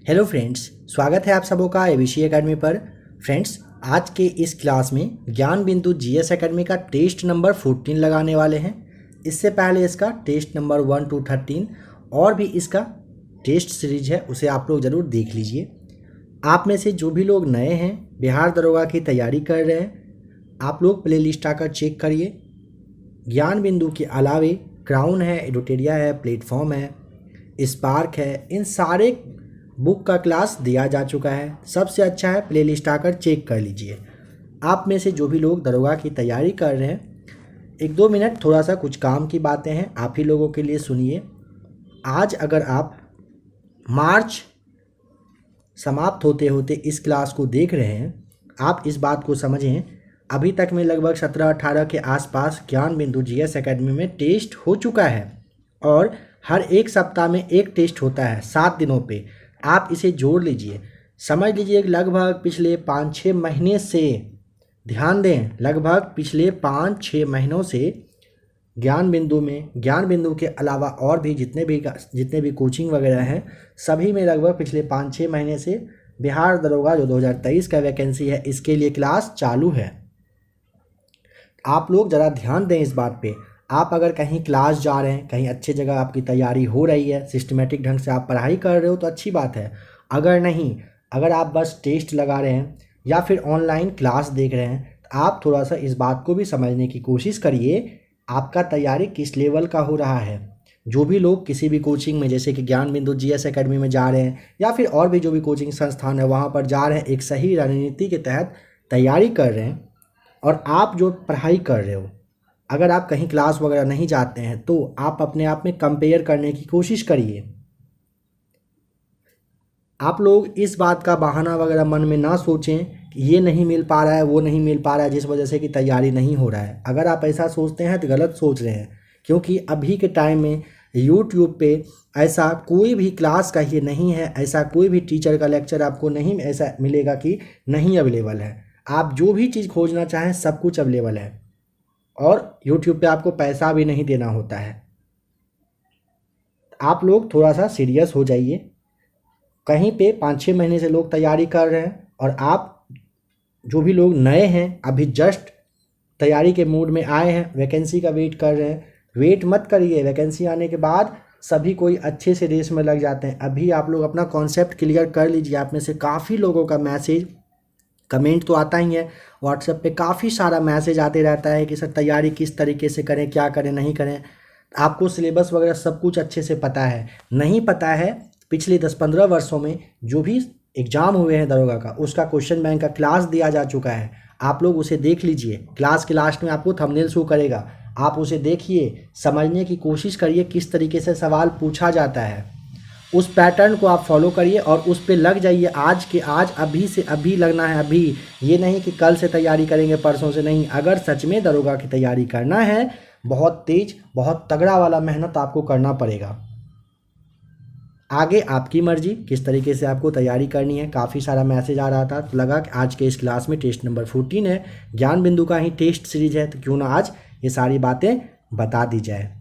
Hello friends, स्वागत है आप सबों का एबीसी एकेडमी पर। फ्रेंड्स, आज के इस क्लास में ज्ञान बिंदु जीएस एकेडमी का टेस्ट नंबर 14 लगाने वाले हैं। इससे पहले इसका टेस्ट नंबर 1 to 13 और भी इसका टेस्ट सीरीज है, उसे आप लोग ज़रूर देख लीजिए। आप में से जो भी लोग नए हैं, बिहार दरोगा की तैयारी कर रहे हैं, आप लोग प्ले लिस्ट आकर चेक करिए। ज्ञान बिंदु के अलावे क्राउन है, एडुटेरिया है, प्लेटफॉर्म है, स्पार्क है, इन सारे बुक का क्लास दिया जा चुका है। सबसे अच्छा है प्ले लिस्ट आकर चेक कर लीजिए। आप में से जो भी लोग दरोगा की तैयारी कर रहे हैं, 1-2 मिनट थोड़ा सा कुछ काम की बातें हैं, आप ही लोगों के लिए सुनिए। आज अगर आप मार्च समाप्त होते होते इस क्लास को देख रहे हैं, आप इस बात को समझें, अभी तक में लगभग 17-18 के आसपास ज्ञान बिंदु जीएस एकेडमी में टेस्ट हो चुका है और हर एक सप्ताह में एक टेस्ट होता है 7 दिनों पे। आप इसे जोड़ लीजिए, समझ लीजिए लगभग पिछले 5-6 महीने से, ध्यान दें, लगभग पिछले 5-6 महीनों से ज्ञान बिंदु में, ज्ञान बिंदु के अलावा और भी जितने भी कोचिंग वगैरह हैं, सभी में लगभग पिछले 5-6 महीने से बिहार दरोगा जो 2023 का वैकेंसी है, इसके लिए क्लास चालू है। आप लोग ज़रा ध्यान दें इस बात पे। आप अगर कहीं क्लास जा रहे हैं, कहीं अच्छी जगह आपकी तैयारी हो रही है, सिस्टमेटिक ढंग से आप पढ़ाई कर रहे हो तो अच्छी बात है। अगर नहीं, अगर आप बस टेस्ट लगा रहे हैं या फिर ऑनलाइन क्लास देख रहे हैं, तो आप थोड़ा सा इस बात को भी समझने की कोशिश करिए, आपका तैयारी किस लेवल का हो रहा है। जो भी लोग किसी भी कोचिंग में, जैसे कि ज्ञान बिंदु जीएस एकेडमी में जा रहे हैं या फिर और भी जो भी कोचिंग संस्थान है वहाँ पर जा रहे हैं, एक सही रणनीति के तहत तैयारी कर रहे हैं, और आप जो पढ़ाई कर रहे हो, अगर आप कहीं क्लास वगैरह नहीं जाते हैं तो आप अपने आप में कंपेयर करने की कोशिश करिए। आप लोग इस बात का बहाना वगैरह मन में ना सोचें कि ये नहीं मिल पा रहा है, वो नहीं मिल पा रहा है, जिस वजह से कि तैयारी नहीं हो रहा है। अगर आप ऐसा सोचते हैं तो गलत सोच रहे हैं, क्योंकि अभी के टाइम में यूट्यूब पे ऐसा कोई भी क्लास का ये नहीं है, ऐसा कोई भी टीचर का लेक्चर आपको नहीं ऐसा मिलेगा कि नहीं अवेलेबल है। आप जो भी चीज़ खोजना चाहें सब कुछ अवेलेबल है, और YouTube पे आपको पैसा भी नहीं देना होता है। आप लोग थोड़ा सा सीरियस हो जाइए। कहीं पे 5-6 महीने से लोग तैयारी कर रहे हैं, और आप जो भी लोग नए हैं, अभी जस्ट तैयारी के मूड में आए हैं, वैकेंसी का वेट कर रहे हैं, वेट मत करिए। वैकेंसी आने के बाद सभी कोई अच्छे से रेस में लग जाते हैं। अभी आप लोग अपना कॉन्सेप्ट क्लियर कर लीजिए। आप में से काफ़ी लोगों का मैसेज, कमेंट तो आता ही है, व्हाट्सएप पे काफ़ी सारा मैसेज आते रहता है कि सर तैयारी किस तरीके से करें, क्या करें, नहीं करें। आपको सिलेबस वगैरह सब कुछ अच्छे से पता है? नहीं पता है, पिछले 10-15 वर्षों में जो भी एग्ज़ाम हुए हैं दरोगा का, उसका क्वेश्चन बैंक का क्लास दिया जा चुका है। आप लोग उसे देख लीजिए। क्लास के लास्ट में आपको थंबनेल शो करेगा, आप उसे देखिए, समझने की कोशिश करिए किस तरीके से सवाल पूछा जाता है। उस पैटर्न को आप फॉलो करिए और उस पे लग जाइए। आज के आज, अभी से अभी लगना है, अभी। ये नहीं कि कल से तैयारी करेंगे, परसों से नहीं। अगर सच में दरोगा की तैयारी करना है, बहुत तेज, बहुत तगड़ा वाला मेहनत आपको करना पड़ेगा। आगे आपकी मर्जी किस तरीके से आपको तैयारी करनी है। काफ़ी सारा मैसेज आ रहा था, तो लगा कि आज के इस क्लास में टेस्ट नंबर 14 है, ज्ञान बिंदु का ही टेस्ट सीरीज है, तो क्यों ना आज ये सारी बातें बता दी जाए।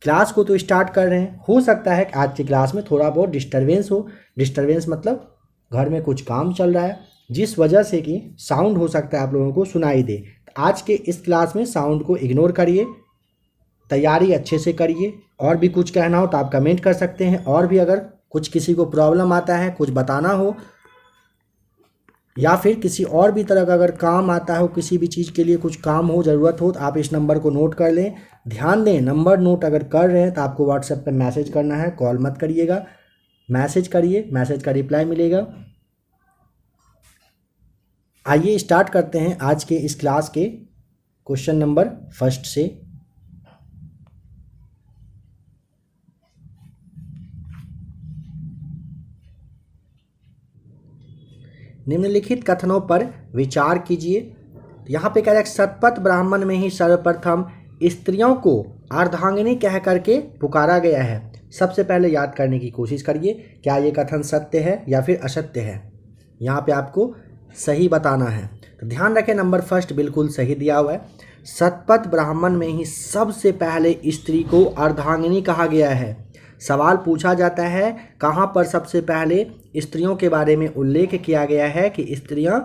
क्लास को तो स्टार्ट कर रहे हैं। हो सकता है कि आज की क्लास में थोड़ा बहुत डिस्टरबेंस हो। डिस्टरबेंस मतलब घर में कुछ काम चल रहा है, जिस वजह से कि साउंड हो सकता है आप लोगों को सुनाई दे। तो आज के इस क्लास में साउंड को इग्नोर करिए, तैयारी अच्छे से करिए। और भी कुछ कहना हो तो आप कमेंट कर सकते हैं। और भी अगर कुछ किसी को प्रॉब्लम आता है, कुछ बताना हो, या फिर किसी और भी तरह का अगर काम आता हो, किसी भी चीज़ के लिए कुछ काम हो, ज़रूरत हो, तो आप इस नंबर को नोट कर लें। ध्यान दें, नंबर नोट अगर कर रहे हैं तो आपको व्हाट्सएप पे मैसेज करना है, कॉल मत करिएगा। मैसेज करिए, मैसेज का रिप्लाई मिलेगा। आइए स्टार्ट करते हैं आज के इस क्लास के क्वेश्चन नंबर फर्स्ट से। निम्नलिखित कथनों पर विचार कीजिए। यहाँ पे कह रहा है सतपथ ब्राह्मण में ही सर्वप्रथम स्त्रियों को अर्धांगिनी कह करके पुकारा गया है। सबसे पहले याद करने की कोशिश करिए, क्या ये कथन सत्य है या फिर असत्य है। यहाँ पे आपको सही बताना है। तो ध्यान रखें, नंबर फर्स्ट बिल्कुल सही दिया हुआ है। सतपथ ब्राह्मण में ही सबसे पहले स्त्री को अर्धांगिनी कहा गया है। सवाल पूछा जाता है कहाँ पर सबसे पहले स्त्रियों के बारे में उल्लेख किया गया है कि स्त्रियां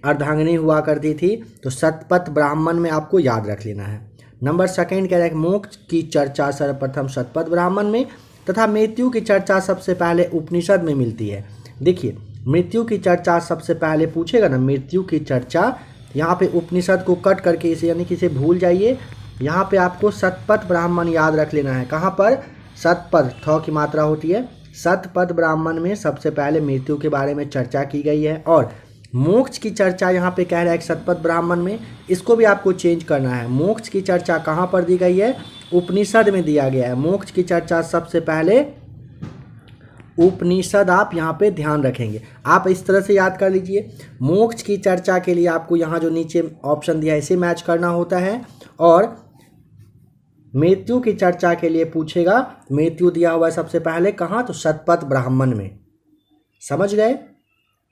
अर्धांगिनी हुआ करती थी, तो शतपथ ब्राह्मण में आपको याद रख लेना है। नंबर सेकंड कह रहा है मोक्ष की चर्चा सर्वप्रथम शतपथ ब्राह्मण में तथा मृत्यु की चर्चा सबसे पहले उपनिषद में मिलती है। देखिए मृत्यु की चर्चा सबसे पहले पूछेगा ना, मृत्यु की चर्चा यहाँ पे उपनिषद को कट करके इसे यानी कि इसे भूल जाइए, यहाँ पे आपको शतपथ ब्राह्मण याद रख लेना है। कहाँ पर? शतपथ, थ की मात्रा होती है। शतपथ ब्राह्मण में सबसे पहले मृत्यु के बारे में चर्चा की गई है और मोक्ष की चर्चा यहाँ पे कह रहा है कि शतपथ ब्राह्मण में, इसको भी आपको चेंज करना है। मोक्ष की चर्चा कहाँ पर दी गई है? उपनिषद में दिया गया है। मोक्ष की चर्चा सबसे पहले उपनिषद, आप यहाँ पे ध्यान रखेंगे। आप इस तरह से याद कर लीजिए, मोक्ष की चर्चा के लिए आपको यहाँ जो नीचे ऑप्शन दिया है इसे मैच करना होता है और मृत्यु की चर्चा के लिए पूछेगा, मृत्यु दिया हुआ है सबसे पहले कहाँ? तो शतपथ ब्राह्मण में। समझ गए?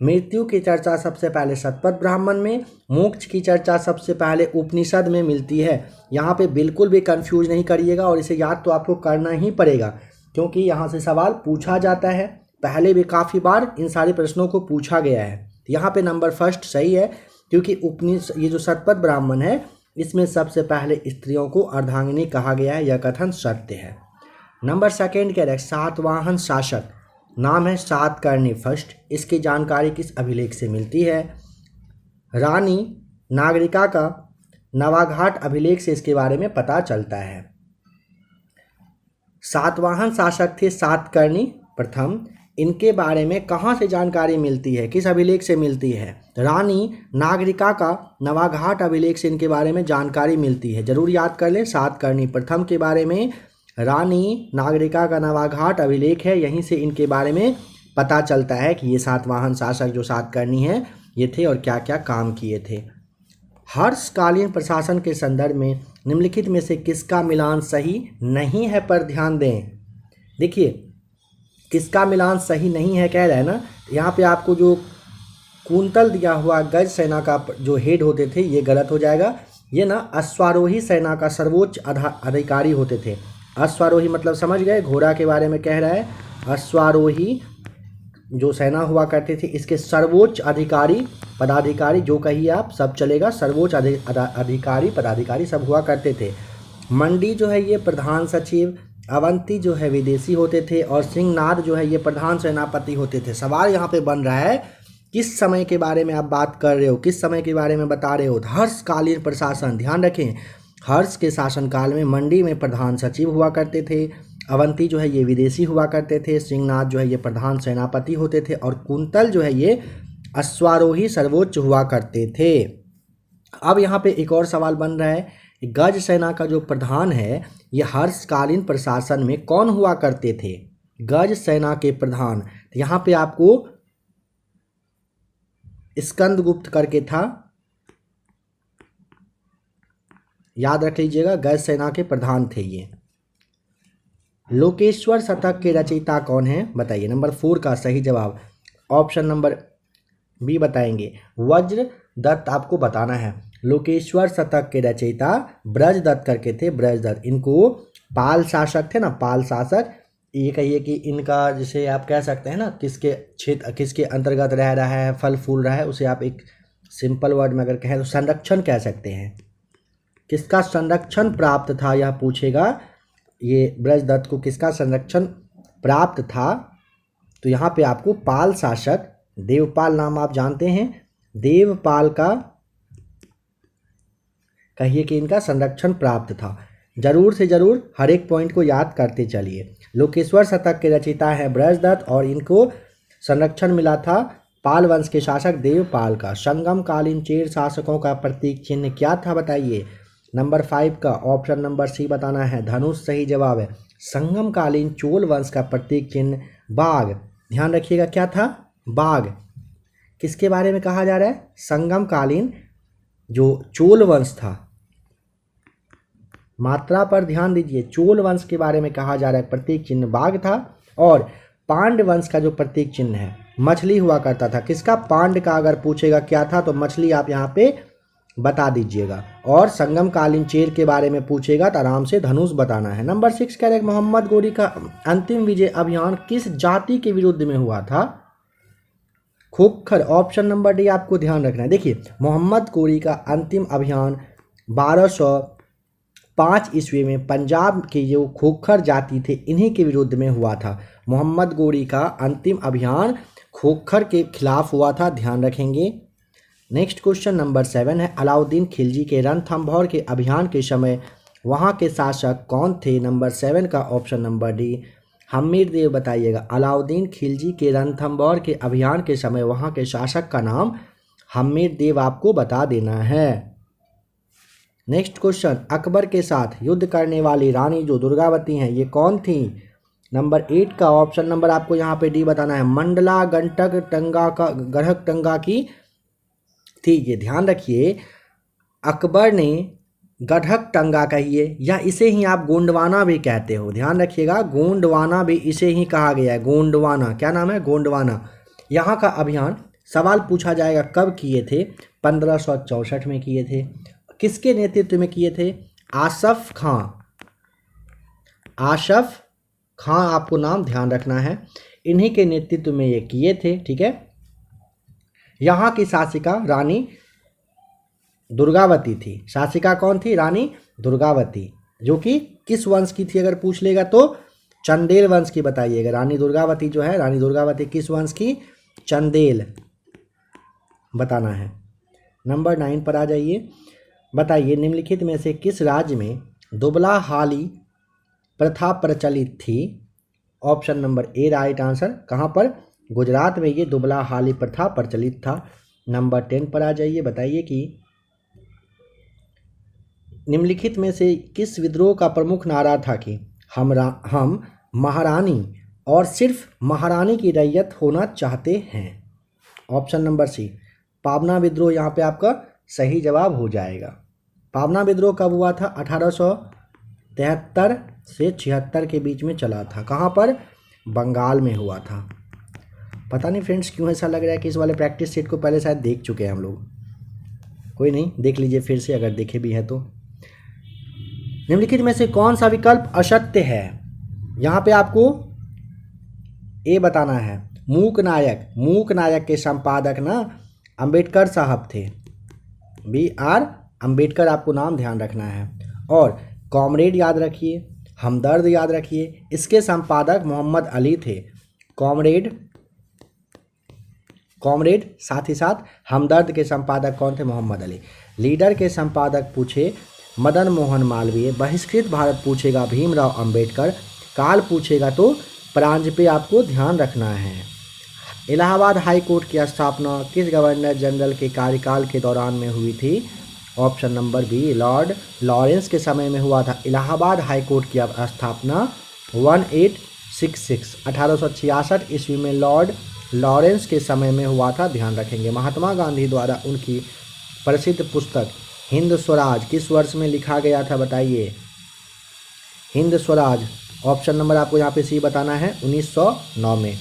मृत्यु की चर्चा सबसे पहले शतपथ ब्राह्मण में, मोक्ष की चर्चा सबसे पहले उपनिषद में मिलती है। यहाँ पे बिल्कुल भी कंफ्यूज नहीं करिएगा और इसे याद तो आपको करना ही पड़ेगा क्योंकि यहाँ से सवाल पूछा जाता है। पहले भी काफ़ी बार इन सारे प्रश्नों को पूछा गया है। यहाँ पे नंबर फर्स्ट सही है क्योंकि ये जो शतपथ ब्राह्मण है इसमें सबसे पहले स्त्रियों को अर्धांगिनी कहा गया है, यह कथन सत्य है। नंबर सेकेंड कह रहा है सातवाहन शासक, नाम है सातकर्णी फर्स्ट, इसकी जानकारी किस अभिलेख से मिलती है? रानी नागरिका का नवाघाट अभिलेख से इसके बारे में पता चलता है। सातवाहन शासक थे सातकर्णी प्रथम, इनके बारे में कहाँ से जानकारी मिलती है, किस अभिलेख से मिलती है? रानी नागरिका का नवाघाट अभिलेख से इनके बारे में जानकारी मिलती है। जरूर याद कर लें, सातकर्णी प्रथम के बारे में रानी नागरिका का नवाघाट अभिलेख है, यहीं से इनके बारे में पता चलता है कि ये सातवाहन शासक जो सातकर्णी हैं ये थे और क्या क्या काम किए थे। हर्षकालीन प्रशासन के संदर्भ में निम्नलिखित में से किसका मिलान सही नहीं है पर ध्यान दें। देखिए किसका मिलान सही नहीं है कह रहा है ना, यहाँ पे आपको जो कुंतल दिया हुआ गज सेना का जो हेड होते थे ये गलत हो जाएगा। ये ना अश्वारोही सेना का सर्वोच्च अधिकारी होते थे। अश्वारोही मतलब समझ गए, घोड़ा के बारे में कह रहा है। अश्वारोही जो सेना हुआ करते थे इसके सर्वोच्च अधिकारी पदाधिकारी, जो कहिए आप सब चलेगा, सर्वोच्च अधिकारी पदाधिकारी सब हुआ करते थे। मंडी जो है ये प्रधान सचिव, अवंती जो है विदेशी होते थे और सिंहनाद जो है ये प्रधान सेनापति होते थे। सवाल यहाँ पे बन रहा है किस समय के बारे में आप बात कर रहे हो, किस समय के बारे में बता रहे हो? हर्षकालीन प्रशासन, ध्यान रखें हर्ष के शासनकाल में मंडी में प्रधान सचिव हुआ करते थे, अवंती जो है ये विदेशी हुआ करते थे, सिंहनाद जो है ये प्रधान सेनापति होते थे और कुंतल जो है ये अश्वारोही सर्वोच्च हुआ करते थे। अब यहाँ पे एक और सवाल बन रहा है, गज सेना का जो प्रधान है ये हर्षकालीन प्रशासन में कौन हुआ करते थे? गज सेना के प्रधान, तो यहाँ पे आपको स्कंदगुप्त करके था, याद रख लीजिएगा, गज सेना के प्रधान थे ये। लोकेश्वर शतक के रचयिता कौन है बताइए। नंबर 4 का सही जवाब ऑप्शन नंबर बी बताएंगे, वज्र दत्त आपको बताना है। लोकेश्वर शतक के रचयिता ब्रजदत्त करके थे, ब्रजदत्त। इनको पाल शासक थे ना, पाल शासक, ये कहिए कि इनका जिसे आप कह सकते हैं ना किसके क्षेत्र किसके अंतर्गत रह रहा है, फल फूल रहा है, उसे आप एक सिंपल वर्ड में अगर कहें तो संरक्षण कह सकते हैं। किसका संरक्षण प्राप्त था यह पूछेगा, ये ब्रजदत्त को किसका संरक्षण प्राप्त था? तो यहाँ पे आपको पाल शासक देवपाल नाम आप जानते हैं, देवपाल का कहिए कि इनका संरक्षण प्राप्त था। जरूर से जरूर हर एक पॉइंट को याद करते चलिए। लोकेश्वर शतक के रचयिता है ब्रजदत्त और इनको संरक्षण मिला था पाल वंश के शासक देवपाल का। संगम कालीन चेर शासकों का प्रतीक चिन्ह क्या था बताइए। नंबर 5 का ऑप्शन नंबर सी बताना है, धनुष सही जवाब है। संगम कालीन चोल वंश का प्रतीक चिन्ह बाघ, ध्यान रखिएगा क्या था? बाघ। किसके बारे में कहा जा रहा है? संगम कालीन जो चोल वंश था, मात्रा पर ध्यान दीजिए, चोल वंश के बारे में कहा जा रहा है, प्रतीक चिन्ह बाघ था। और पांड वंश का जो प्रतीक चिन्ह है मछली हुआ करता था। किसका? पांड का। अगर पूछेगा क्या था तो मछली आप यहाँ पे बता दीजिएगा। और संगमकालीन चेर के बारे में पूछेगा तो आराम से धनुष बताना है। नंबर 6 कह रहे मोहम्मद गोरी का अंतिम विजय अभियान किस जाति के विरुद्ध में हुआ था? खोखर। ऑप्शन नंबर डी आपको ध्यान रखना है। देखिए मोहम्मद गोरी का अंतिम अभियान 1205 ईस्वी में पंजाब के जो खोखर जाति थे इन्हीं के विरुद्ध में हुआ था। मोहम्मद गोरी का अंतिम अभियान खोखर के खिलाफ हुआ था, ध्यान रखेंगे। नेक्स्ट क्वेश्चन नंबर 7 है अलाउद्दीन खिलजी के रणथंभौर के अभियान के समय वहाँ के शासक कौन थे? नंबर 7 का ऑप्शन नंबर डी हमीर देव बताइएगा। अलाउद्दीन खिलजी के रणथंभौर के अभियान के समय वहाँ के शासक का नाम हमीर देव आपको बता देना है। नेक्स्ट क्वेश्चन अकबर के साथ युद्ध करने वाली रानी जो दुर्गावती हैं ये कौन थी? नंबर 8 का ऑप्शन नंबर आपको यहाँ पे डी बताना है। मंडला गंटक टंगा का गढ़क टंगा की थी। ये ध्यान रखिए अकबर ने गढ़क टंगा कहिए या इसे ही आप गोंडवाना भी कहते हो, ध्यान रखिएगा गोंडवाना भी इसे ही कहा गया है। गोंडवाना क्या नाम है? गोंडवाना। यहाँ का अभियान सवाल पूछा जाएगा कब किए थे? 1564 में किए थे। किसके नेतृत्व में किए थे? आसफ खां। आसफ खां आपको नाम ध्यान रखना है, इन्हीं के नेतृत्व में ये किए थे, ठीक है। यहाँ की शासिका रानी दुर्गावती थी। शासिका कौन थी? रानी दुर्गावती, जो कि किस वंश की थी? अगर पूछ लेगा तो चंदेल वंश की बताइएगा। रानी दुर्गावती जो है, रानी दुर्गावती किस वंश की? चंदेल बताना है। नंबर 9 पर आ जाइए। बताइए निम्नलिखित में से किस राज्य में दुबला हाली प्रथा प्रचलित थी? Option number A right answer. कहाँ पर? गुजरात में ये दुबला हाली प्रथा प्रचलित था। नंबर 10 पर आ जाइए। बताइए कि निम्नलिखित में से किस विद्रोह का प्रमुख नारा था कि हम महारानी और सिर्फ महारानी की रैयत होना चाहते हैं? ऑप्शन नंबर सी पाबना विद्रोह यहाँ पे आपका सही जवाब हो जाएगा। पाबना विद्रोह कब हुआ था? 1873 से 76 के बीच में चला था। कहाँ पर? बंगाल में हुआ था। पता नहीं फ्रेंड्स क्यों ऐसा लग रहा है कि इस वाले प्रैक्टिस सेट को पहले शायद देख चुके हैं हम लोग। कोई नहीं, देख लीजिए फिर से अगर देखे भी है तो। निम्नलिखित में से कौन सा विकल्प असत्य है? यहाँ पे आपको ए बताना है। मूक नायक के संपादक ना अंबेडकर साहब थे। BR अंबेडकर आपको नाम ध्यान रखना है। और कॉमरेड याद रखिए, हमदर्द याद रखिए, इसके संपादक मोहम्मद अली थे। कॉमरेड साथ ही साथ हमदर्द के संपादक कौन थे? मोहम्मद अली। लीडर के संपादक पूछे मदन मोहन मालवीय। बहिष्कृत भारत पूछेगा भीमराव अंबेडकर। काल पूछेगा तो प्रांजपे आपको ध्यान रखना है। इलाहाबाद हाई कोर्ट की स्थापना किस गवर्नर जनरल के कार्यकाल के दौरान में हुई थी? Option number B Lord Lawrence के समय में हुआ था। इलाहाबाद हाई कोर्ट की स्थापना 1866 ईस्वी में लॉर्ड लॉरेंस के समय में हुआ था, ध्यान रखेंगे। महात्मा गांधी द्वारा उनकी प्रसिद्ध पुस्तक हिंद स्वराज किस वर्ष में लिखा गया था? बताइए। हिंद स्वराज ऑप्शन नंबर आपको यहाँ पे सी बताना है, 1909 में।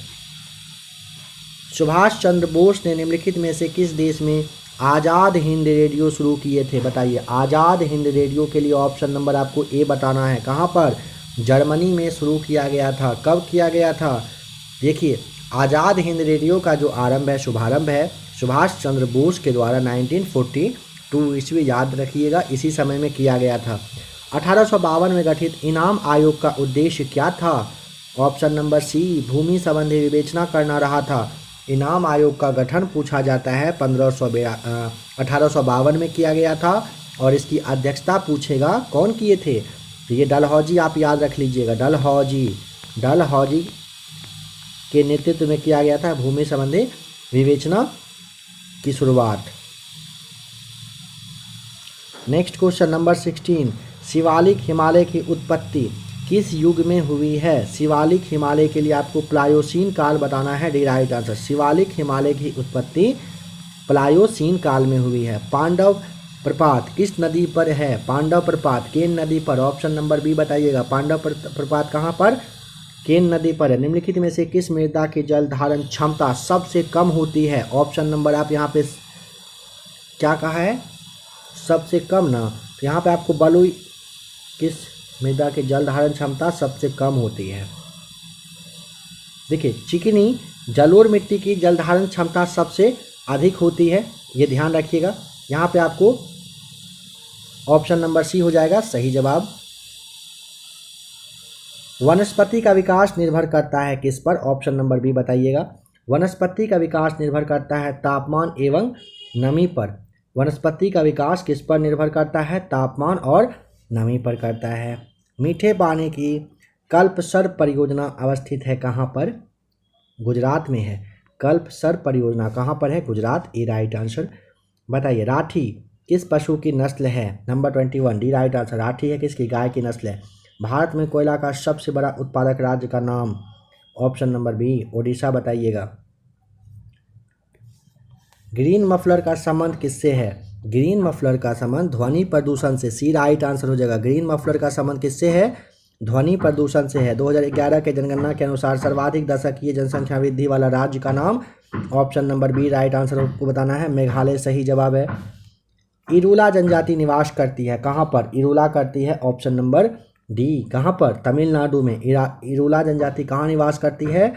सुभाष चंद्र बोस ने निम्नलिखित में से किस देश में आज़ाद हिंद रेडियो शुरू किए थे? बताइए। आज़ाद हिंद रेडियो के लिए ऑप्शन नंबर आपको ए बताना है। कहाँ पर? जर्मनी में शुरू किया गया था। कब किया गया था? देखिए आज़ाद हिंद रेडियो का जो आरंभ है, शुभारंभ है सुभाष चंद्र बोस के द्वारा 1942 ईस्वी, याद रखिएगा, इसी समय में किया गया था। 1852 में गठित इनाम आयोग का उद्देश्य क्या था? ऑप्शन नंबर सी भूमि संबंधी विवेचना करना रहा था। इनाम आयोग का गठन पूछा जाता है 1852 में किया गया था और इसकी अध्यक्षता पूछेगा कौन किए थे? तो ये डलहौजी आप याद रख लीजिएगा। डलहौजी के नेतृत्व में किया गया था भूमि संबंधी विवेचना की शुरुआत। Next question number 16, Shivalik Himalaya की उत्पत्ति किस युग में हुई है? शिवालिक हिमालय के लिए आपको प्लायोसीन काल बताना है, D right answer. Shivalik Himalaya की उत्पत्ति प्लायोसीन काल में हुई है। पांडव प्रपात किस नदी पर है? पांडव प्रपात केन नदी पर। ऑप्शन नंबर बी बताइएगा। पांडव प्रपात कहाँ पर? केन नदी पर है। निम्नलिखित में से किस मृदा की जल धारण क्षमता सबसे कम होती है? ऑप्शन नंबर आप यहाँ पे क्या कहा है? सबसे कम ना, तो यहाँ पे आपको बलुई किस मृदा की जल धारण क्षमता सबसे कम होती है? देखिए, चिकनी जलोढ़ मिट्टी की जल धारण क्षमता सबसे अधिक होती है, ये ध्यान रखिएगा। यहाँ पे आपको ऑप्शन नंबर सी हो जाएगा सही जवाब। वनस्पति का विकास निर्भर करता है किस पर? ऑप्शन नंबर बी बताइएगा। वनस्पति का विकास निर्भर करता है तापमान एवं नमी पर। वनस्पति का विकास किस पर निर्भर करता है? तापमान और नमी पर करता है। मीठे पानी की कल्पसर परियोजना अवस्थित है कहाँ पर? गुजरात में है। कल्पसर परियोजना कहाँ पर है? गुजरात, ए राइट आंसर। बताइए, राठी किस पशु की नस्ल है? Number 21 D right answer. Rathi है किसकी? गाय की नस्ल है। भारत में कोयला का सबसे बड़ा उत्पादक राज्य का नाम? ऑप्शन नंबर बी ओडिशा बताइएगा। ग्रीन मफलर का संबंध किससे है? ग्रीन मफलर का संबंध ध्वनि प्रदूषण से, सी राइट आंसर हो जाएगा। ग्रीन मफलर का संबंध किससे है? ध्वनि प्रदूषण से है। 2011 के जनगणना के अनुसार सर्वाधिक दशकीय जनसंख्या वृद्धि वाला राज्य का नाम? Option number B right answer आपको बताना है, मेघालय सही जवाब है। इरूला जनजाति निवास करती है कहाँ पर? इरूला करती है ऑप्शन नंबर डी, कहाँ पर? तमिलनाडु में। इरूला जनजाति कहाँ निवास करती है?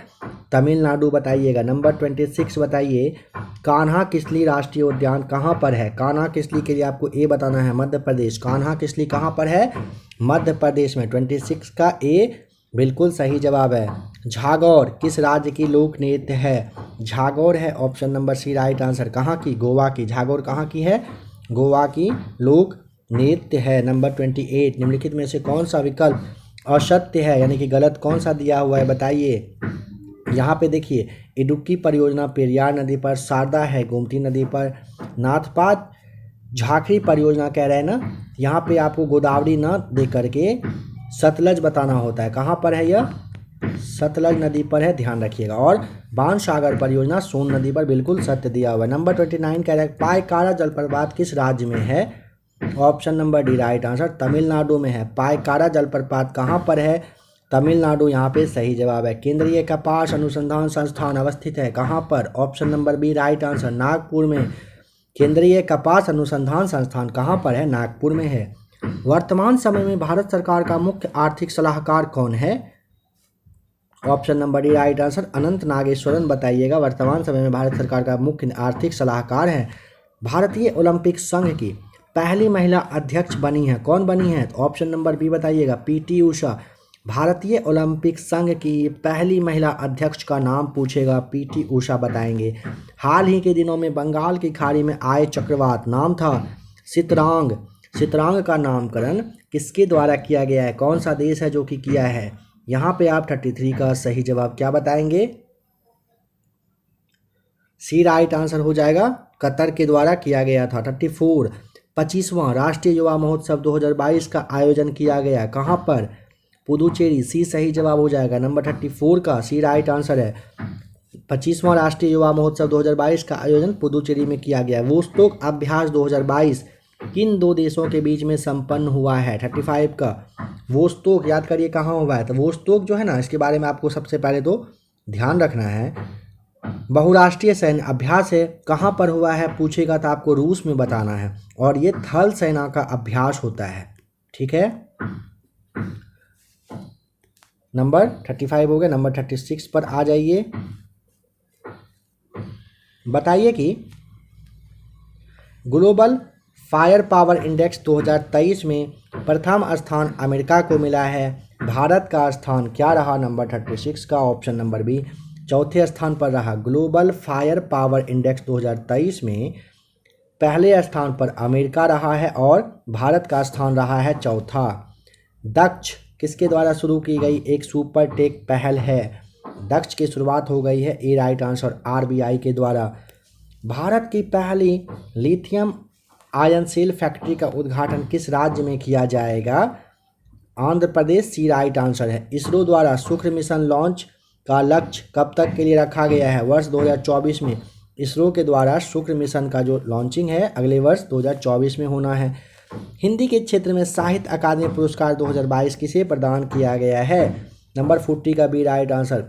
तमिलनाडु बताइएगा। नंबर 26 बताइए, कान्हा किसली राष्ट्रीय उद्यान कहाँ पर है? कान्हा किसली के लिए आपको ए बताना है, मध्य प्रदेश। कान्हा किसली कहाँ पर है? मध्य प्रदेश में। 26 का ए बिल्कुल सही जवाब है। झागौर किस राज्य की लोक नृत्य है? झागौर है option number C right answer. कहाँ की? गोवा की। झागौर कहाँ की है? गोवा की लोक नृत्य है। नंबर 28, निम्नलिखित में से कौन सा विकल्प असत्य है, यानी कि गलत कौन सा दिया हुआ है बताइए। यहाँ पे देखिए, इडुक्की परियोजना पेरियार नदी पर, शारदा है गोमती नदी पर, नाथपात झाखरी परियोजना कह रहे हैं ना, यहाँ पे आपको गोदावरी न दे करके सतलज बताना होता है। कहाँ पर है यह? सतलज नदी पर है, ध्यान रखिएगा। और बाण सागर परियोजना सोन नदी पर, बिल्कुल सत्य दिया हुआ है। नंबर 29 कह रहा है, पायकारा जलप्रपात किस राज्य में है? Option number D right answer, Tamil Nadu में है। पायकारा जलप्रपात कहाँ पर है? तमिलनाडु, यहाँ पे सही जवाब है। केंद्रीय कपास अनुसंधान संस्थान अवस्थित है कहाँ पर? Option number B right answer, Nagpur में। केंद्रीय कपास अनुसंधान संस्थान कहाँ पर है? नागपुर में है। वर्तमान समय में भारत सरकार का मुख्य आर्थिक सलाहकार कौन है? Option number D right answer, Anant Nageswaran बताइएगा। वर्तमान समय में भारत सरकार का मुख्य आर्थिक सलाहकार है। भारतीय ओलंपिक संघ की पहली महिला अध्यक्ष बनी है, कौन बनी है? ऑप्शन नंबर बी बताइएगा, पीटी उषा। भारतीय ओलंपिक संघ की पहली महिला अध्यक्ष का नाम पूछेगा, पीटी उषा बताएंगे। हाल ही के दिनों में बंगाल की खाड़ी में आए चक्रवात, नाम था सितरांग। सितरांग का नामकरण किसके द्वारा किया गया है? कौन सा देश है जो कि किया है? यहाँ पे आप 33 का सही जवाब क्या बताएंगे? सी राइट आंसर हो जाएगा, कतर के द्वारा किया गया था। 34, 25वां राष्ट्रीय युवा महोत्सव 2022 का आयोजन किया गया कहाँ पर? पुदुचेरी, सी सही जवाब हो जाएगा। नंबर 34 का सी राइट आंसर है। 25वां राष्ट्रीय युवा महोत्सव 2022 का आयोजन पुदुचेरी में किया गया। वोस्टोक अभ्यास 2022 किन दो देशों के बीच में संपन्न हुआ है? 35 का वोस्टोक, याद करिए कहाँ हुआ है। तो वोस्टोक जो है ना, इसके बारे में आपको सबसे पहले तो ध्यान रखना है। बहुराष्ट्रीय सैन्य अभ्यास है, कहाँ पर हुआ है पूछेगा तो आपको रूस में बताना है, और ये थल सेना का अभ्यास होता है। ठीक है, नंबर 35 हो गया। नंबर 36 पर आ जाइए। बताइए कि ग्लोबल फायर पावर इंडेक्स 2023 में प्रथम स्थान अमेरिका को मिला है, भारत का स्थान क्या रहा? नंबर 36 का ऑप्शन नंबर बी चौथे स्थान पर रहा। ग्लोबल फायर पावर इंडेक्स 2023 में पहले स्थान पर अमेरिका रहा है और भारत का स्थान रहा है चौथा। दक्ष किसके द्वारा शुरू की गई एक सुपर टेक पहल है? दक्ष की शुरुआत हो गई है, ए राइट आंसर, आरबीआई के द्वारा। भारत की पहली लिथियम आयन सेल फैक्ट्री का उद्घाटन किस राज्य में किया जाएगा? आंध्र प्रदेश, सी राइट आंसर है। इसरो द्वारा शुक्र मिशन लॉन्च का लक्ष्य कब तक के लिए रखा गया है? वर्ष 2024 में इसरो के द्वारा शुक्र मिशन का जो लॉन्चिंग है अगले वर्ष 2024 में होना है। हिंदी के क्षेत्र में साहित्य अकादमी पुरस्कार 2022 किसे प्रदान किया गया है? नंबर 40 का B right answer,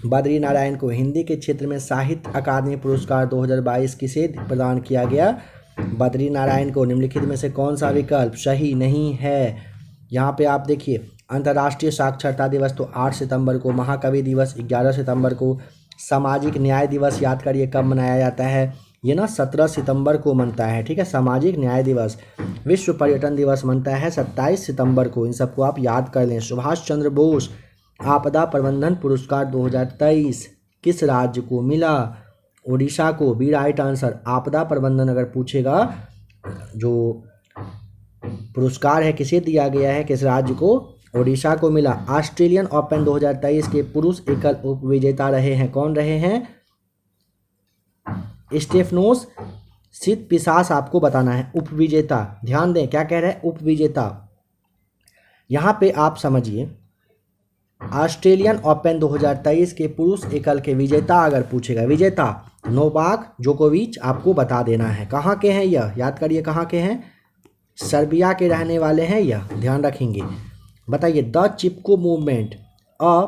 Badri Narayan को। हिंदी के क्षेत्र में साहित्य अकादमी पुरस्कार 2022 किसे प्रदान किया गया? बद्री नारायण को। निम्नलिखित में से कौन सा विकल्प सही नहीं है? यहाँ पे आप देखिए, अंतर्राष्ट्रीय साक्षरता दिवस तो 8 सितंबर को, महाकवि दिवस 11 सितंबर को, सामाजिक न्याय दिवस याद करिए कब मनाया जाता है, ये ना 17 सितंबर को मनता है, ठीक है, सामाजिक न्याय दिवस। विश्व पर्यटन दिवस मनता है 27 सितंबर को, इन सबको आप याद कर लें। सुभाष चंद्र बोस आपदा प्रबंधन पुरस्कार 2023 किस राज्य को मिला? ओडिशा को, बी राइट आंसर। आपदा प्रबंधन अगर पूछेगा, जो पुरस्कार है किसे दिया गया है, किस राज्य को? ओडिशा को मिला। ऑस्ट्रेलियन ओपन 2023 के पुरुष एकल उपविजेता रहे हैं, कौन रहे हैं? स्टेफनोस सितपिसास आपको बताना है। उपविजेता, ध्यान दें क्या कह रहे हैं, उपविजेता। यहां पे आप समझिए, ऑस्ट्रेलियन ओपन 2023 के पुरुष एकल के विजेता अगर पूछेगा, विजेता नोवाक जोकोविच आपको बता देना है। कहाँ के हैं यह, याद करिए कहाँ के हैं? सर्बिया के रहने वाले हैं, यह ध्यान रखेंगे। बताइए, the Chipko movement a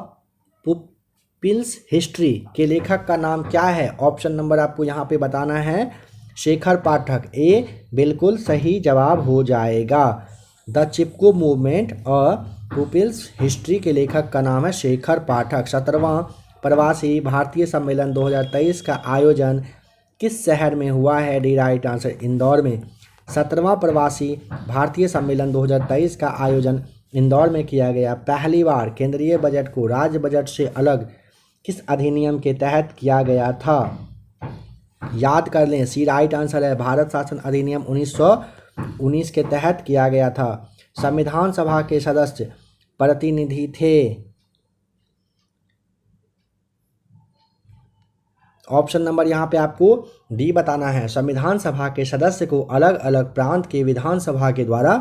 people's history के लेखक का नाम क्या है? ऑप्शन नंबर आपको यहाँ पे बताना है, शेखर पाठक। ए बिल्कुल सही जवाब हो जाएगा। The Chipko movement a people's history के लेखक का नाम है शेखर पाठक। 17वां प्रवासी भारतीय सम्मेलन 2023 का आयोजन किस शहर में हुआ है? डी राइट आंसर, इंदौर में। 17वां प्रवासी भारतीय सम्मेलन 2023 का आयोजन इंदौर में किया गया। पहली बार केंद्रीय बजट को राज्य बजट से अलग किस अधिनियम के तहत किया गया था? याद कर लें, सी राइट आंसर है, भारत शासन अधिनियम 1919 के तहत किया गया था। संविधान सभा के सदस्य प्रतिनिधि थे। ऑप्शन नंबर यहाँ पे आपको डी बताना है। संविधान सभा के सदस्य को अलग अलग प्रांत के विधानसभा के द्वारा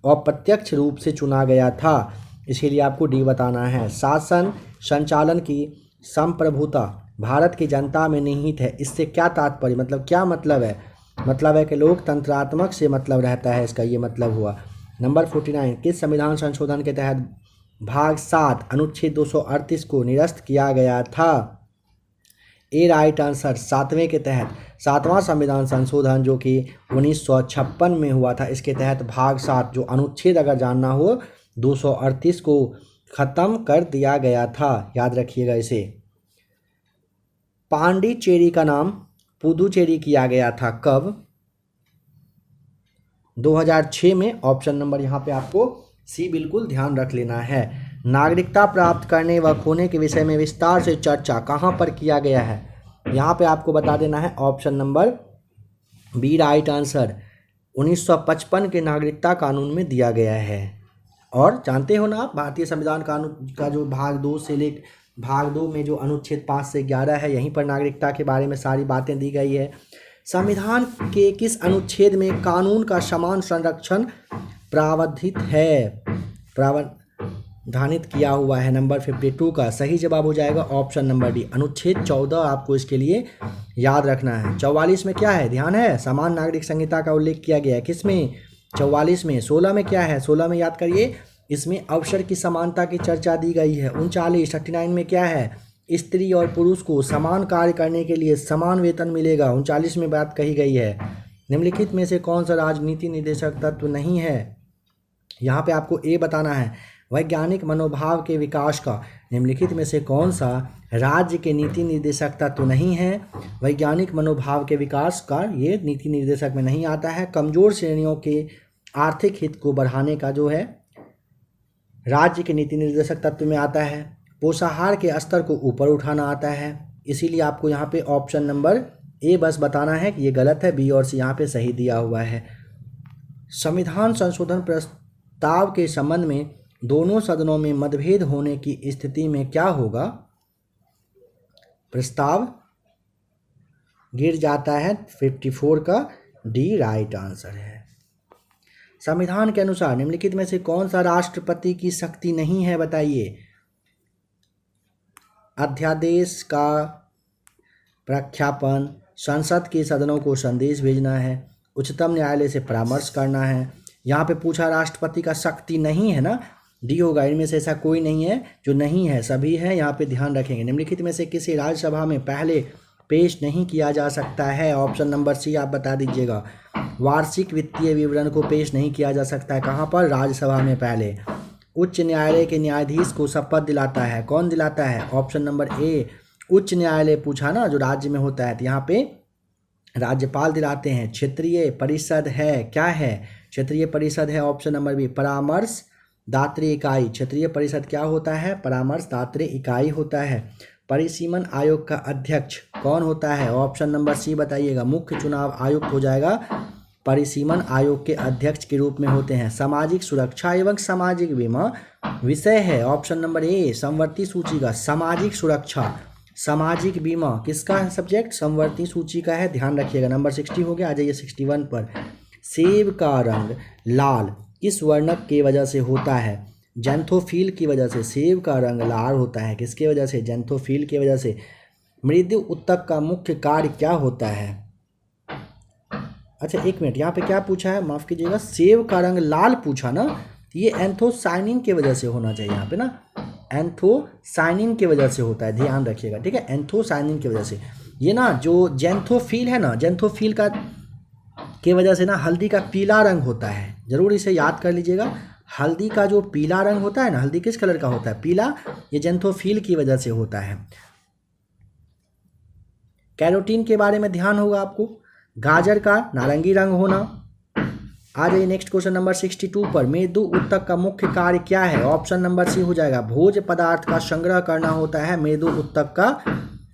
अप्रत्यक्ष रूप से चुना गया था, इसीलिए आपको डी बताना है। शासन संचालन की संप्रभुता भारत की जनता में निहित है, इससे क्या तात्पर्य, मतलब क्या मतलब है? मतलब है कि लोकतंत्रात्मक से मतलब रहता है, इसका ये मतलब हुआ। नंबर 49, किस संविधान संशोधन के तहत भाग 7 अनुच्छेद 238 को निरस्त किया गया था? ए राइट आंसर, 7वें के तहत। 7वां संविधान संशोधन जो कि 1956 में हुआ था, इसके तहत भाग 7 जो अनुच्छेद अगर जानना हो 238 को खत्म कर दिया गया था, याद रखिएगा इसे। पांडिचेरी का नाम पुदुचेरी किया गया था कब? 2006 में। ऑप्शन नंबर यहाँ पे आपको सी बिल्कुल ध्यान रख लेना है। नागरिकता प्राप्त करने व खोने के विषय में विस्तार से चर्चा कहाँ पर किया गया है? यहाँ पे आपको बता देना है, option number B right answer, 1955 के नागरिकता कानून में दिया गया है। और जानते हो ना आप, भारतीय संविधान कानून का जो भाग 2 से लेकर भाग 2 में जो अनुच्छेद 5 से 11 है, यहीं पर नागरिकता के बारे में सारी बातें दी गई है। संविधान के किस अनुच्छेद में कानून का समान संरक्षण प्रावधानित है, प्रावधानित किया हुआ है? नंबर 52 का सही जवाब हो जाएगा ऑप्शन नंबर डी, अनुच्छेद 14 आपको इसके लिए याद रखना है। 44 में क्या है, ध्यान है? समान नागरिक संहिता का उल्लेख किया गया है, किसमें? 44 में। 16 में क्या है? 16 में याद करिए, इसमें अवसर की समानता की चर्चा दी गई है। 39 में क्या है? स्त्री और पुरुष को समान कार्य करने के लिए समान वेतन मिलेगा, 39 में बात कही गई है। निम्नलिखित में से कौन सा राजनीति निर्देशक तत्व नहीं है? यहाँ पे आपको ए बताना है। वैज्ञानिक मनोभाव के विकास का निम्नलिखित में से कौन सा राज्य के नीति निर्देशक तत्व नहीं है? वैज्ञानिक मनोभाव के विकास का ये नीति निर्देशक में नहीं आता है। कमजोर श्रेणियों के आर्थिक हित को बढ़ाने का जो है राज्य के नीति निर्देशक तत्व में आता है। पोषाहार के स्तर को ऊपर उठाना आता है, इसीलिए आपको यहाँ पे ऑप्शन नंबर ए बस बताना है कि ये गलत है, बी और सी यहाँ पे सही दिया हुआ है। संविधान संशोधन प्रस्ताव के संबंध में दोनों सदनों में मतभेद होने की स्थिति में क्या होगा? प्रस्ताव गिर जाता है, 54 का डी राइट आंसर है। संविधान के अनुसार निम्नलिखित में से कौन सा राष्ट्रपति की शक्ति नहीं है, बताइए? अध्यादेश का प्रख्यापन, संसद के सदनों को संदेश भेजना है, उच्चतम न्यायालय से परामर्श करना है। यहाँ पे पूछा राष्ट्रपति का शक्ति नहीं है ना, डी होगा। इनमें से ऐसा कोई नहीं है जो नहीं है, सभी है, यहाँ पे ध्यान रखेंगे। निम्नलिखित में से किसी राज्यसभा में पहले पेश नहीं किया जा सकता है। ऑप्शन नंबर सी आप बता दीजिएगा। वार्षिक वित्तीय विवरण को पेश नहीं किया जा सकता है, कहाँ पर? राज्यसभा में पहले। उच्च न्यायालय के न्यायाधीश को शपथ दिलाता है, कौन दिलाता है? ऑप्शन नंबर ए उच्च न्यायालय पूछा ना, जो राज्य में होता है, तो यहाँ पे राज्यपाल दिलाते हैं। क्षेत्रीय परिषद है, क्या है? क्षेत्रीय परिषद है ऑप्शन नंबर बी परामर्श दात्री इकाई। क्षेत्रीय परिषद क्या होता है? परामर्श दात्री इकाई होता है। परिसीमन आयोग का अध्यक्ष कौन होता है? ऑप्शन नंबर सी बताइएगा। मुख्य चुनाव आयुक्त हो जाएगा, परिसीमन आयोग के अध्यक्ष के रूप में होते हैं। सामाजिक सुरक्षा एवं सामाजिक बीमा विषय है ऑप्शन नंबर ए समवर्ती सूची का। सामाजिक सुरक्षा सामाजिक बीमा किसका है सब्जेक्ट? समवर्ती सूची का है, ध्यान रखिएगा। नंबर 60 हो गया, आ जाइए 61 पर। सेब का रंग लाल किस वर्णक की वजह से होता है? जैंथोफिल की वजह से सेब का रंग लाल होता है। किसकी वजह से? जैंथोफिल की वजह से। मृदु उत्तक का मुख्य कार्य क्या होता है? अच्छा एक मिनट, यहाँ पे क्या पूछा है? माफ कीजिएगा, सेब का रंग लाल पूछा ना, ये एंथोसाइनिन की वजह से होना चाहिए यहाँ पे ना, एंथोसाइनिन की वजह से होता है, ध्यान रखिएगा, ठीक है, एंथोसाइनिन की वजह से। ये ना जो जैंथोफिल है ना, जैंथोफिल का की वजह से ना हल्दी का पीला रंग होता है, जरूर इसे याद कर लीजिएगा। हल्दी का जो पीला रंग होता है ना, हल्दी किस कलर का होता है? पीला, ये जैंथोफिल की वजह से होता है। कैरोटीन के बारे में ध्यान होगा आपको। गाजर का नारंगी रंग होना। आ जाइए नेक्स्ट क्वेश्चन नंबर 62 पर। मेदु उत्तक का मुख्य कार्य क्या है? ऑप्शन नंबर सी हो जाएगा। भोज्य पदार्थ का संग्रह करना होता है मेदु उत्तक का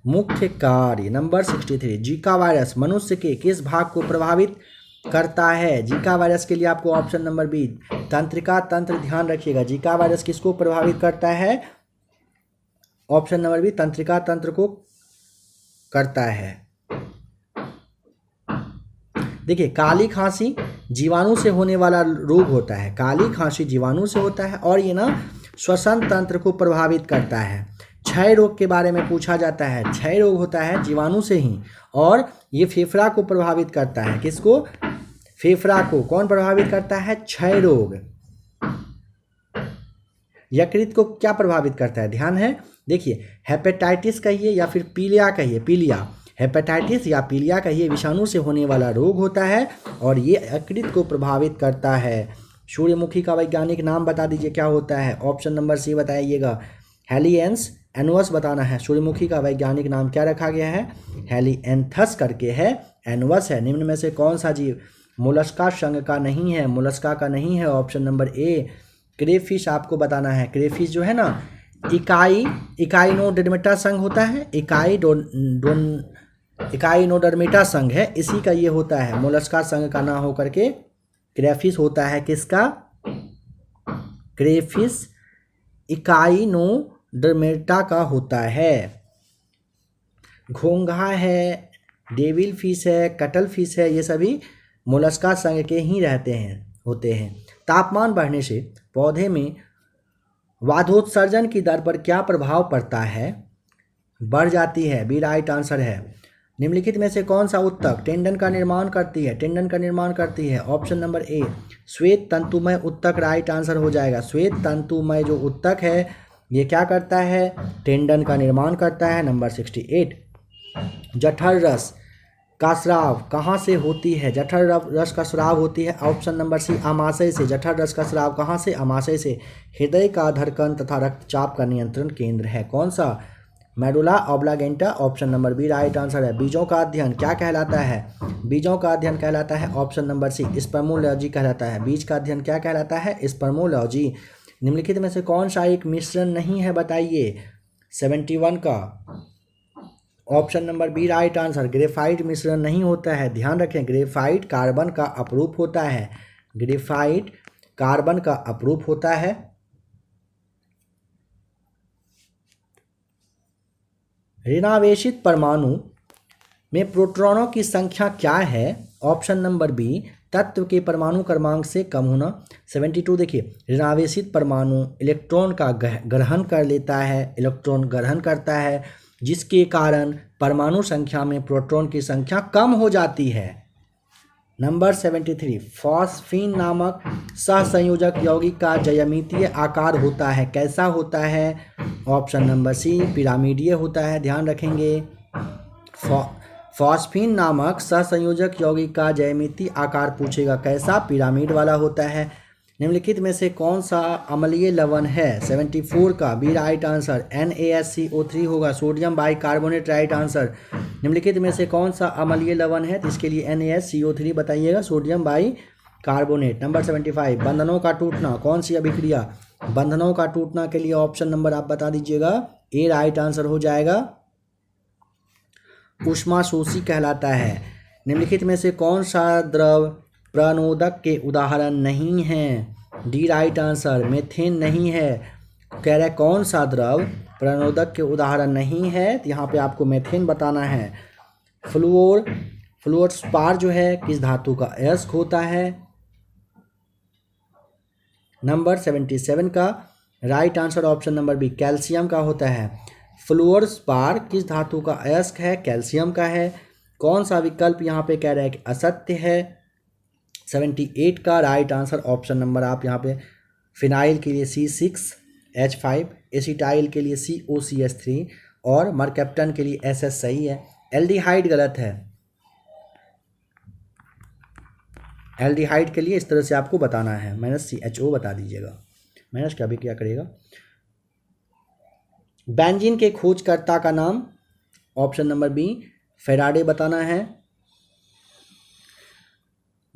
मुख्य कार्य। नंबर 63। जीका वायरस मनुष्य के किस भाग को प्रभावित करता है? जीका वायरस के लिए आपको ऑप्शन नंबर बी तंत्रिका तंत्र, ध्यान रखिएगा। जीका वायरस किसको प्रभावित करता है? ऑप्शन नंबर बी तंत्रिका तंत्र को करता है। देखिए, काली खांसी जीवाणु से होने वाला रोग होता है। काली खांसी जीवाणु से होता है और ये ना श्वसन तंत्र को प्रभावित करता है। क्षय रोग के बारे में पूछा जाता है। क्षय रोग होता है जीवाणु से ही, और ये फेफड़ा को प्रभावित करता है। किसको? फेफड़ा को। कौन प्रभावित करता है? क्षय रोग। यकृत को क्या प्रभावित करता है? ध्यान है, देखिए, हेपेटाइटिस कहिए या फिर पीलिया कहिए, पीलिया, हेपेटाइटिस या पीलिया कहिए, विषाणु से होने वाला रोग होता है और ये यकृत को प्रभावित करता है। सूर्यमुखी का वैज्ञानिक नाम बता दीजिए, क्या होता है? ऑप्शन नंबर सी बताइएगा। हेलियंस एनुअस बताना है। सूर्यमुखी का वैज्ञानिक नाम क्या रखा गया है? हेलिएंथस करके है, एनुअस है। निम्न में से कौन सा जीव मोलस्का संघ का नहीं है? मोलस्का का नहीं है, ऑप्शन नंबर ए। क्रेफिश आपको बताना है। क्रेफिश जो है ना, इकाइनोडर्मेटा संघ होता है, इकाइनोडर्मेटा संघ है, इसी का ये होता है। मोलस्का संघ का ना होकर के क्रेफिश होता है। किसका? क्रेफिश इकाइनोडर्मेटा का होता है। घोंघा है, डेविल फिश है, कटल फिश है, ये सभी मोलस्का संघ के ही होते हैं। तापमान बढ़ने से पौधे में वातोत्सर्जन की दर पर क्या प्रभाव पड़ता है? बढ़ जाती है, बी राइट आंसर है। निम्नलिखित में से कौन सा उत्तक टेंडन का निर्माण करती है? टेंडन का निर्माण करती है, ऑप्शन नंबर ए श्वेत तंतुमय उत्तक राइट आंसर हो जाएगा। श्वेत तंतुमय जो उत्तक है ये क्या करता है? टेंडन का निर्माण करता है। नंबर 68। जठर रस का स्राव कहाँ से होती है? जठर रस का स्राव होती है, ऑप्शन नंबर सी आमाशय से। जठर रस का स्राव कहाँ से? आमाशय से। हृदय का धड़कन तथा रक्तचाप का नियंत्रण केंद्र है कौन सा? Medulla oblongata, option number B right answer है। बीजों का अध्ययन क्या कहलाता है? बीजों का अध्ययन कहलाता है, ऑप्शन नंबर सी स्पर्मोलॉजी कहलाता है। बीज का अध्ययन क्या कहलाता है? स्पर्मोलॉजी। निम्नलिखित में से कौन सा एक मिश्रण नहीं है बताइए? 71 का option number B right answer. Graphite मिश्रण नहीं होता है, ध्यान रखें। ग्रेफाइट कार्बन का अपरूप होता है। ग्रेफाइट कार्बन का अपरूप होता है। ऋणावेशित परमाणु में प्रोटॉनों की संख्या क्या है? ऑप्शन नंबर बी तत्व के परमाणु क्रमांक से कम होना। 72 देखिए, ऋणावेशित परमाणु इलेक्ट्रॉन का ग्रहण कर लेता है, इलेक्ट्रॉन ग्रहण करता है, जिसके कारण परमाणु संख्या में प्रोटॉन की संख्या कम हो जाती है। नंबर 73। फॉस्फीन नामक सहसंयोजक यौगिक का ज्यामितीय आकार होता है, कैसा होता है? ऑप्शन नंबर सी पिरामिडीय होता है, ध्यान रखेंगे। फॉस्फीन नामक सहसंयोजक यौगिक का ज्यामितीय आकार पूछेगा कैसा, पिरामिड वाला होता है। निम्नलिखित में से कौन सा अम्लीय लवण है, 74 का बी राइट आंसर। NaSCO3 होगा, सोडियम बाइकार्बोनेट राइट आंसर। निम्नलिखित में से कौन सा अम्लीय लवण है, तो इसके लिए NaSCO3 बताइएगा, सोडियम बाइकार्बोनेट। नंबर 75, बंधनों का टूटना कौन सी अभिक्रिया, बंधनों का टूटना के लिए ऑप्शन नंबर आप बता दीजिएगा, ए राइट आंसर हो जाएगा, ऊष्माशोषी कहलाता है। निम्नलिखित में से कौन सा द्रव प्रणोदक के उदाहरण नहीं है, डी राइट आंसर, मेथेन नहीं है। कह रहा है कौन सा द्रव प्रणोदक के उदाहरण नहीं है, तो यहाँ पे आपको मेथेन बताना है। फ्लोरोस्पार जो है किस धातु का अयस्क होता है। नंबर 77 का right answer option number B, calcium का होता है। फ्लोरोस्पार किस धातु का अयस्क है, कैल्शियम का है। कौन सा विकल्प यहाँ पे कह रहा है कि असत्य है, 78 का राइट आंसर ऑप्शन नंबर आप यहाँ पे, फिनाइल के लिए C6H5, एसिटाइल के लिए COCH3 और मरकैप्टन के लिए SS सही है। एल्डिहाइड गलत है, एल्डिहाइड के लिए इस तरह से आपको बताना है, -CHO बता दीजिएगा, माइनस का भी क्या करेगा। बेंजीन के खोजकर्ता का नाम ऑप्शन नंबर बी, फेराडे बताना है।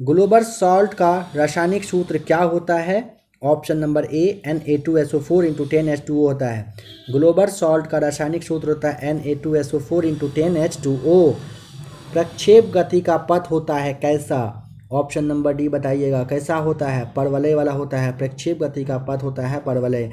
ग्लोबल सॉल्ट का रासायनिक सूत्र क्या होता है, option number A, Na2SO4 × 10H2O होता है। ग्लोबल सॉल्ट का रासायनिक सूत्र होता है Na2SO4 × 10H2O। प्रक्षेप गति का पथ होता है कैसा, ऑप्शन नंबर डी बताइएगा, कैसा होता है, परवलय वाला होता है। प्रक्षेप गति का पथ होता है परवलय।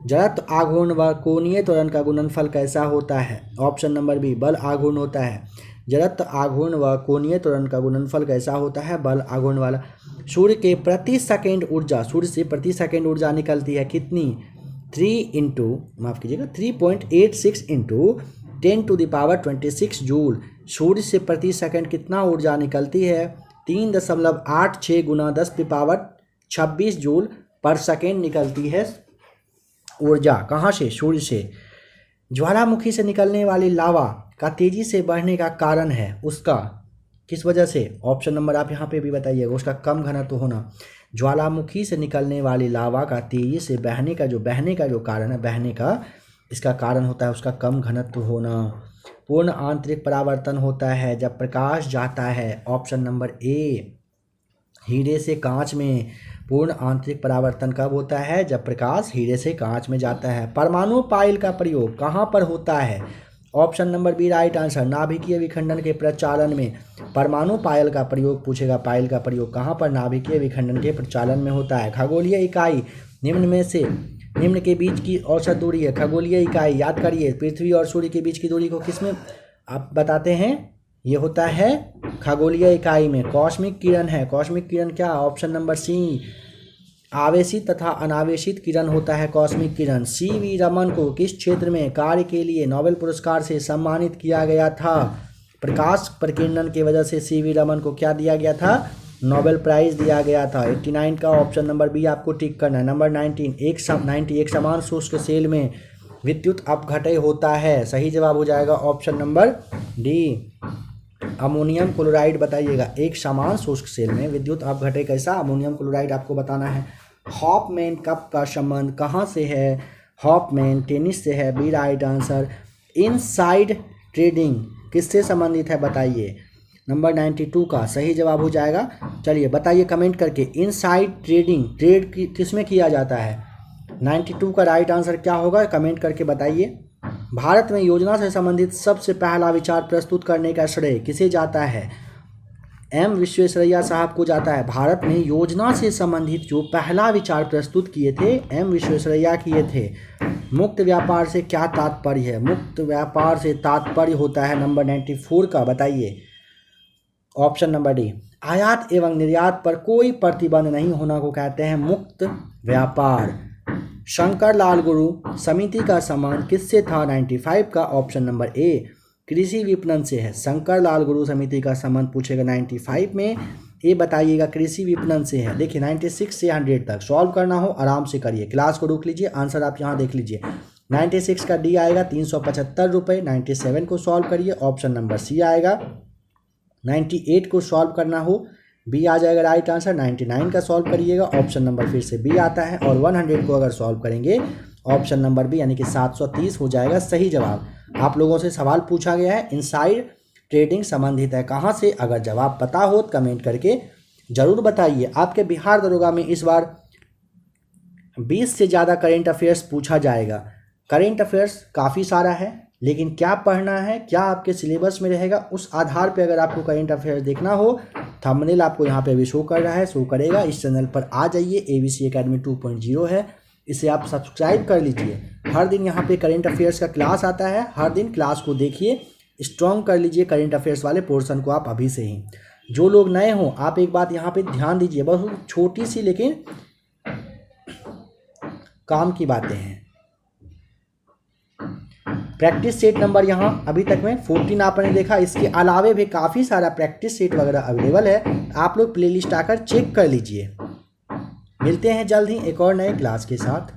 जड़त्व आघूर्ण व कोणीय त्वरण का गुणनफल कैसा होता है, ऑप्शन नंबर बी, बल आघूर्ण होता है। जड़त्व आघूर्ण व कोणीय त्वरण का गुणनफल कैसा होता है, बल आघूर्ण वाला। सूर्य के प्रति सेकंड ऊर्जा, सूर्य से प्रति सेकंड ऊर्जा निकलती है कितनी, 3.86 × 10⁻26 जूल। सूर्य से प्रति सेकंड कितना ऊर्जा निकलती है, 3.86 × 10⁻26 जूल पर सेकेंड निकलती है ऊर्जा। कहाँ से, सूर्य से। ज्वालामुखी से निकलने वाली लावा का तेजी से बढ़ने का कारण है उसका, किस वजह से, ऑप्शन नंबर आप यहाँ पे भी बताइएगा, उसका कम घनत्व होना। ज्वालामुखी से निकलने वाली लावा का तेजी से बहने का जो कारण है, बहने का इसका कारण होता है उसका कम घनत्व होना। पूर्ण आंतरिक परावर्तन होता है जब प्रकाश जाता है, ऑप्शन नंबर ए, हीरे से कांच में। पूर्ण आंतरिक परावर्तन कब होता है, जब प्रकाश हीरे से कांच में जाता है। परमाणु पाइल का प्रयोग कहाँ पर होता है, option number B right answer, नाभिकीय विखंडन के प्रचालन में। परमाणु पायल का प्रयोग पूछेगा, पाइल का प्रयोग कहाँ पर, नाभिकीय विखंडन के प्रचालन में होता है। खगोलीय इकाई निम्न में से निम्न के बीच की औसत दूरी है। खगोलीय इकाई याद करिए, पृथ्वी और सूर्य के बीच की दूरी को किसमें आप बताते हैं, ये होता है खगोलीय इकाई में। कॉस्मिक किरण है, कॉस्मिक किरण क्या, ऑप्शन नंबर सी, आवेशित तथा अनावेशित किरण होता है कॉस्मिक किरण। CV रमन को किस क्षेत्र में कार्य के लिए नोबेल पुरस्कार से सम्मानित किया गया था, प्रकाश प्रकीर्णन की वजह से CV रमन को क्या दिया गया था, नोबेल प्राइज दिया गया था। 89 का ऑप्शन नंबर बी आपको टिक करना है। नंबर 19, एक समान शुष्क सेल में विद्युत अपघटय होता है, सही जवाब हो जाएगा option number D, ammonium chloride बताइएगा। एक समान शुष्क सेल में विद्युत अपघटय कैसा, अमोनियम क्लोराइड आपको बताना है। हॉफमैन कप का संबंध कहाँ से है, हॉफमैन टेनिस से है, B right answer. Inside trading किससे संबंधित है बताइए, नंबर 92 का सही जवाब हो जाएगा। चलिए बताइए कमेंट करके, इनसाइड ट्रेडिंग ट्रेड किसमें किया जाता है, 92 का राइट आंसर क्या होगा, कमेंट करके बताइए। भारत में योजना से संबंधित सबसे पहला विचार प्रस्तुत करने का श्रेय किसे जाता है, M विश्वेश्वरैया साहब को जाता है। भारत में योजना से संबंधित जो पहला विचार प्रस्तुत किए थे M विश्वेश्वरैया किए थे। मुक्त व्यापार से क्या तात्पर्य है, मुक्त व्यापार से तात्पर्य होता है नंबर 94 का बताइए, ऑप्शन नंबर डी, आयात एवं निर्यात पर कोई प्रतिबंध नहीं होना को कहते हैं मुक्त व्यापार। शंकर लाल गुरु समिति का संबंध किससे था, 95 का ऑप्शन नंबर ए, कृषि विपणन से है। शंकर लाल गुरु समिति का संबंध पूछेगा 95 में, ये बताइएगा कृषि विपणन से है। देखिए 96 से 100 तक सॉल्व करना हो आराम से करिए, क्लास को रोक लीजिए, आंसर आप यहाँ देख लीजिए। 96 का डी आएगा 375 रुपये। 97 को सॉल्व करिए, ऑप्शन नंबर सी आएगा। 98 को सॉल्व करना हो, बी आ जाएगा राइट आंसर। 99 का सॉल्व करिएगा, ऑप्शन नंबर फिर से बी आता है। और 100 को अगर सॉल्व करेंगे, ऑप्शन नंबर बी यानी कि 730 हो जाएगा सही जवाब। आप लोगों से सवाल पूछा गया है इनसाइड ट्रेडिंग संबंधित है कहाँ से? अगर जवाब पता हो तो कमेंट करके ज़रूर बताइए। आपके बिहार दरोगा में इस बार 20 से ज़्यादा करेंट अफेयर्स पूछा जाएगा। करेंट अफेयर्स काफ़ी सारा है, लेकिन क्या पढ़ना है, क्या आपके सिलेबस में रहेगा, उस आधार पे अगर आपको करेंट अफेयर्स देखना हो, थंबनेल आपको यहाँ पे भी शो कर रहा है, शो करेगा। इस चैनल पर आ जाइए, ABC एकेडमी 2.0 है, इसे आप सब्सक्राइब कर लीजिए। हर दिन यहाँ पे करेंट अफेयर्स का क्लास आता है, हर दिन क्लास को देखिए, स्ट्रॉन्ग कर लीजिए करेंट अफेयर्स वाले पोर्शन को आप अभी से ही। जो लोग नए हों, आप एक बात यहाँ पे ध्यान दीजिए, बहुत छोटी सी लेकिन काम की बातें हैं। प्रैक्टिस सेट नंबर यहाँ अभी तक में 14 आपने देखा, इसके अलावे भी काफ़ी सारा प्रैक्टिस सेट वगैरह अवेलेबल है, आप लोग प्लेलिस्ट आकर चेक कर लीजिए। मिलते हैं जल्द ही एक और नए क्लास के साथ।